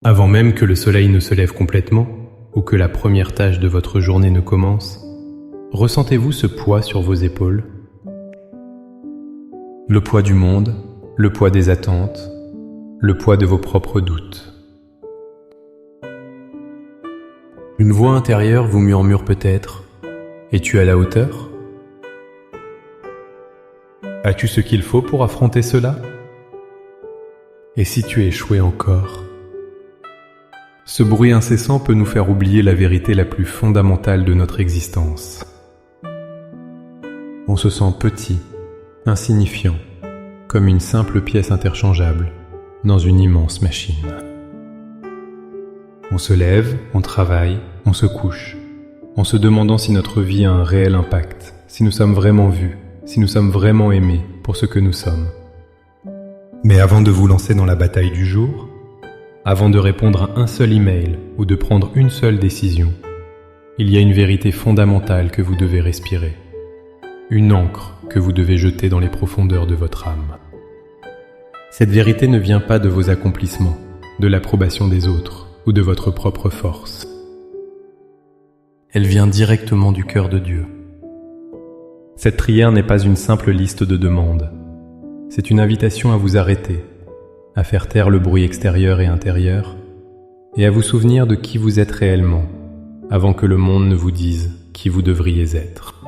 Avant même que le soleil ne se lève complètement, ou que la première tâche de votre journée ne commence, ressentez-vous ce poids sur vos épaules? Le poids du monde, le poids des attentes, le poids de vos propres doutes. Une voix intérieure vous murmure peut-être « Es-tu à la hauteur ?» As-tu ce qu'il faut pour affronter cela? Et si tu échouais encore? Ce bruit incessant peut nous faire oublier la vérité la plus fondamentale de notre existence. On se sent petit, insignifiant, comme une simple pièce interchangeable dans une immense machine. On se lève, on travaille, on se couche, en se demandant si notre vie a un réel impact, si nous sommes vraiment vus, si nous sommes vraiment aimés pour ce que nous sommes. Mais avant de vous lancer dans la bataille du jour, avant de répondre à un seul email ou de prendre une seule décision, il y a une vérité fondamentale que vous devez respirer, une encre que vous devez jeter dans les profondeurs de votre âme. Cette vérité ne vient pas de vos accomplissements, de l'approbation des autres ou de votre propre force. Elle vient directement du cœur de Dieu. Cette prière n'est pas une simple liste de demandes. C'est une invitation à vous arrêter, à faire taire le bruit extérieur et intérieur, et à vous souvenir de qui vous êtes réellement, avant que le monde ne vous dise qui vous devriez être.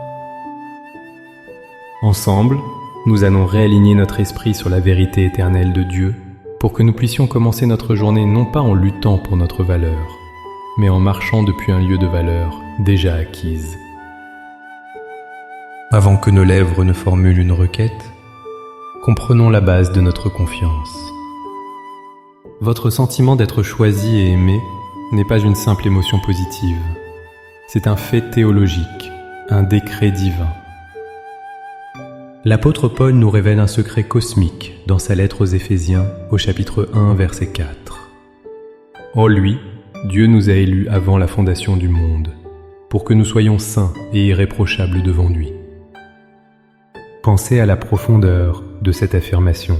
Ensemble, nous allons réaligner notre esprit sur la vérité éternelle de Dieu, pour que nous puissions commencer notre journée non pas en luttant pour notre valeur, mais en marchant depuis un lieu de valeur déjà acquise. Avant que nos lèvres ne formulent une requête, comprenons la base de notre confiance. Votre sentiment d'être choisi et aimé n'est pas une simple émotion positive. C'est un fait théologique, un décret divin. L'apôtre Paul nous révèle un secret cosmique dans sa lettre aux Éphésiens au chapitre 1, verset 4. En lui, Dieu nous a élus avant la fondation du monde, pour que nous soyons saints et irréprochables devant lui. Pensez à la profondeur de cette affirmation.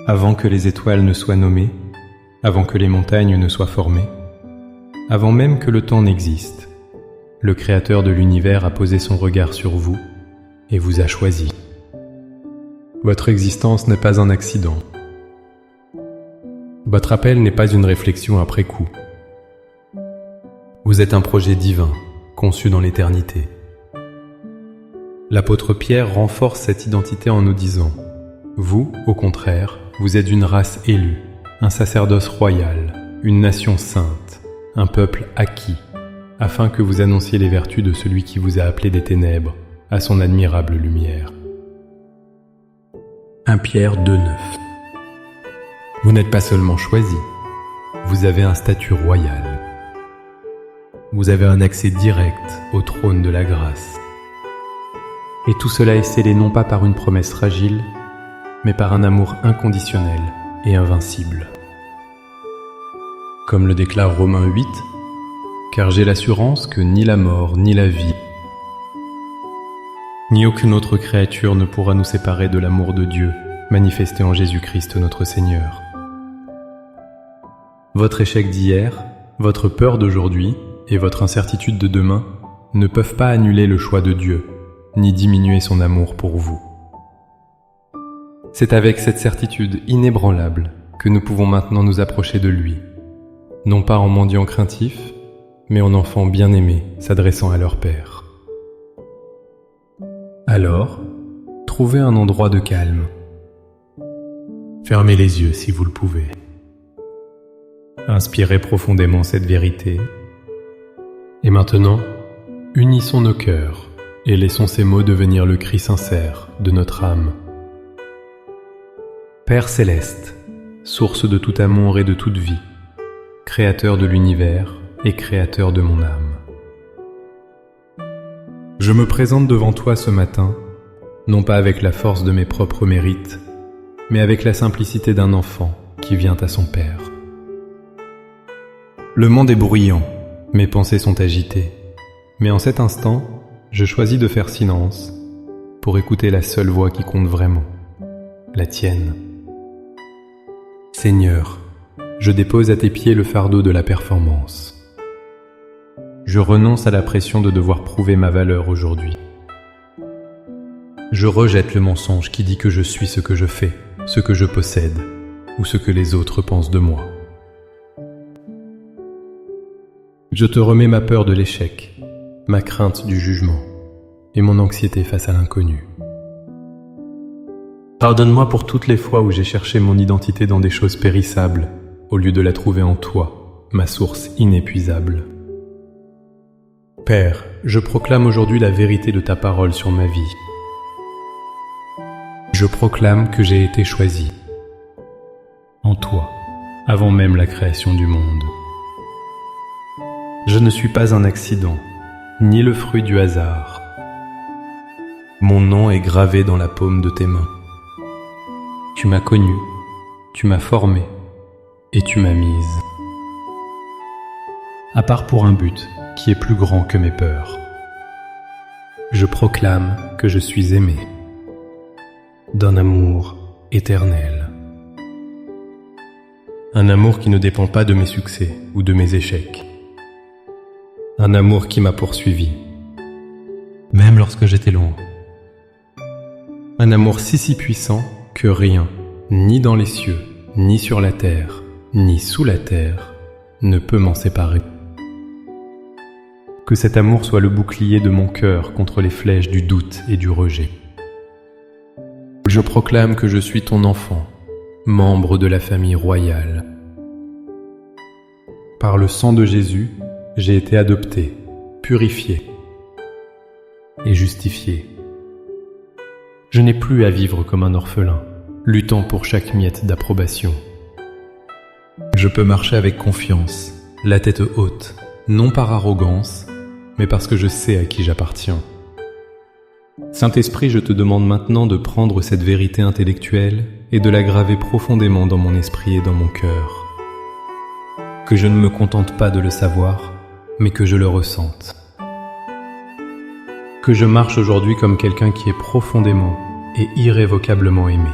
Avant que les étoiles ne soient nommées, avant que les montagnes ne soient formées, avant même que le temps n'existe, le Créateur de l'univers a posé son regard sur vous et vous a choisi. Votre existence n'est pas un accident. Votre appel n'est pas une réflexion après coup. Vous êtes un projet divin, conçu dans l'éternité. L'apôtre Pierre renforce cette identité en nous disant « Vous, au contraire, vous êtes une race élue, un sacerdoce royal, une nation sainte, un peuple acquis, afin que vous annonciez les vertus de celui qui vous a appelé des ténèbres à son admirable lumière. » 1 Pierre 2,9. Vous n'êtes pas seulement choisi, vous avez un statut royal. Vous avez un accès direct au trône de la grâce. Et tout cela est scellé non pas par une promesse fragile, mais par un amour inconditionnel et invincible. Comme le déclare Romains 8, « Car j'ai l'assurance que ni la mort, ni la vie, ni aucune autre créature ne pourra nous séparer de l'amour de Dieu, manifesté en Jésus-Christ notre Seigneur. » Votre échec d'hier, votre peur d'aujourd'hui et votre incertitude de demain ne peuvent pas annuler le choix de Dieu, ni diminuer son amour pour vous. C'est avec cette certitude inébranlable que nous pouvons maintenant nous approcher de lui, non pas en mendiant craintifs, mais en enfants bien-aimés s'adressant à leur Père. Alors, trouvez un endroit de calme. Fermez les yeux si vous le pouvez. Inspirez profondément cette vérité. Et maintenant, unissons nos cœurs et laissons ces mots devenir le cri sincère de notre âme. Père céleste, source de tout amour et de toute vie, créateur de l'univers et créateur de mon âme. Je me présente devant toi ce matin, non pas avec la force de mes propres mérites, mais avec la simplicité d'un enfant qui vient à son Père. Le monde est bruyant, mes pensées sont agitées, mais en cet instant, je choisis de faire silence pour écouter la seule voix qui compte vraiment, la tienne. Seigneur, Je dépose à tes pieds le fardeau de la performance. Je renonce à la pression de devoir prouver ma valeur aujourd'hui. Je rejette le mensonge qui dit que je suis ce que je fais, ce que je possède, ou ce que les autres pensent de moi. Je te remets ma peur de l'échec, ma crainte du jugement, et mon anxiété face à l'inconnu. Pardonne-moi pour toutes les fois où j'ai cherché mon identité dans des choses périssables, au lieu de la trouver en toi, ma source inépuisable. Père, je proclame aujourd'hui la vérité de ta parole sur ma vie. Je proclame que j'ai été choisi en toi, avant même la création du monde. Je ne suis pas un accident, ni le fruit du hasard. Mon nom est gravé dans la paume de tes mains. Tu m'as connu, tu m'as formé, et tu m'as mise. À part pour un but qui est plus grand que mes peurs. Je proclame que je suis aimé d'un amour éternel. Un amour qui ne dépend pas de mes succès ou de mes échecs. Un amour qui m'a poursuivi, même lorsque j'étais loin. Un amour si puissant que rien, ni dans les cieux, ni sur la terre, ni sous la terre, ne peut m'en séparer. Que cet amour soit le bouclier de mon cœur contre les flèches du doute et du rejet. Je proclame que je suis ton enfant, membre de la famille royale. Par le sang de Jésus, j'ai été adopté, purifié et justifié. Je n'ai plus à vivre comme un orphelin, luttant pour chaque miette d'approbation. Je peux marcher avec confiance, la tête haute, non par arrogance, mais parce que je sais à qui j'appartiens. Saint-Esprit, je te demande maintenant de prendre cette vérité intellectuelle et de la graver profondément dans mon esprit et dans mon cœur. Que je ne me contente pas de le savoir, mais que je le ressente. Que je marche aujourd'hui comme quelqu'un qui est profondément et irrévocablement aimé.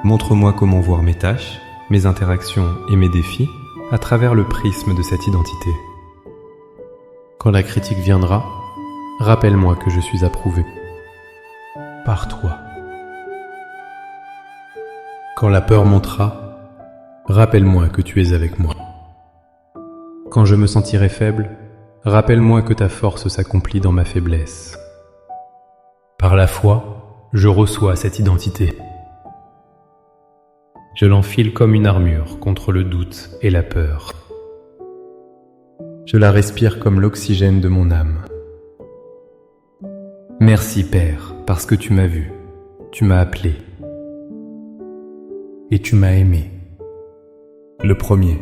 Montre-moi comment voir mes tâches, mes interactions et mes défis à travers le prisme de cette identité. Quand la critique viendra, rappelle-moi que je suis approuvé par toi. Quand la peur montera, rappelle-moi que tu es avec moi. Quand je me sentirai faible, rappelle-moi que ta force s'accomplit dans ma faiblesse. Par la foi, je reçois cette identité. Je l'enfile comme une armure contre le doute et la peur. Je la respire comme l'oxygène de mon âme. Merci Père, parce que tu m'as vu, tu m'as appelé et tu m'as aimé. Le premier.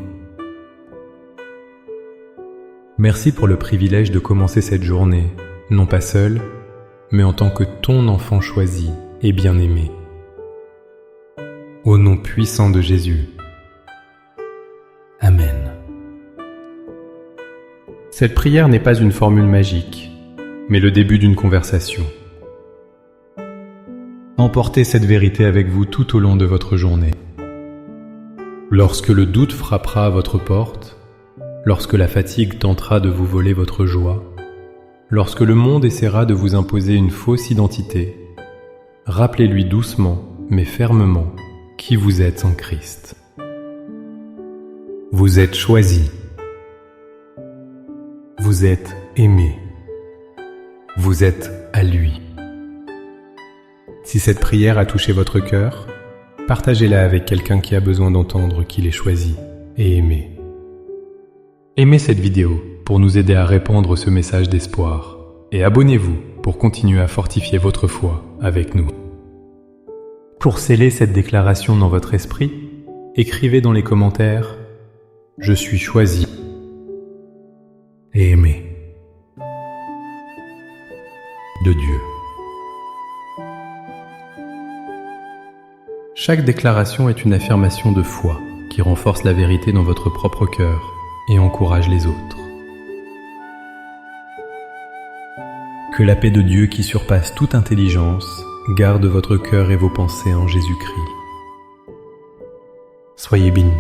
Merci pour le privilège de commencer cette journée, non pas seul, mais en tant que ton enfant choisi et bien-aimé. Au nom puissant de Jésus. Amen. Cette prière n'est pas une formule magique, mais le début d'une conversation. Emportez cette vérité avec vous tout au long de votre journée. Lorsque le doute frappera à votre porte, lorsque la fatigue tentera de vous voler votre joie, lorsque le monde essaiera de vous imposer une fausse identité, rappelez-lui doucement, mais fermement, qui vous êtes en Christ. Vous êtes choisi. Vous êtes aimé. Vous êtes à lui. Si cette prière a touché votre cœur, partagez-la avec quelqu'un qui a besoin d'entendre qu'il est choisi et aimé. Aimez cette vidéo pour nous aider à répandre ce message d'espoir et abonnez-vous pour continuer à fortifier votre foi avec nous. Pour sceller cette déclaration dans votre esprit, écrivez dans les commentaires « Je suis choisi et aimé de Dieu ». Chaque déclaration est une affirmation de foi qui renforce la vérité dans votre propre cœur et encourage les autres. Que la paix de Dieu qui surpasse toute intelligence garde votre cœur et vos pensées en Jésus-Christ. Soyez bénis.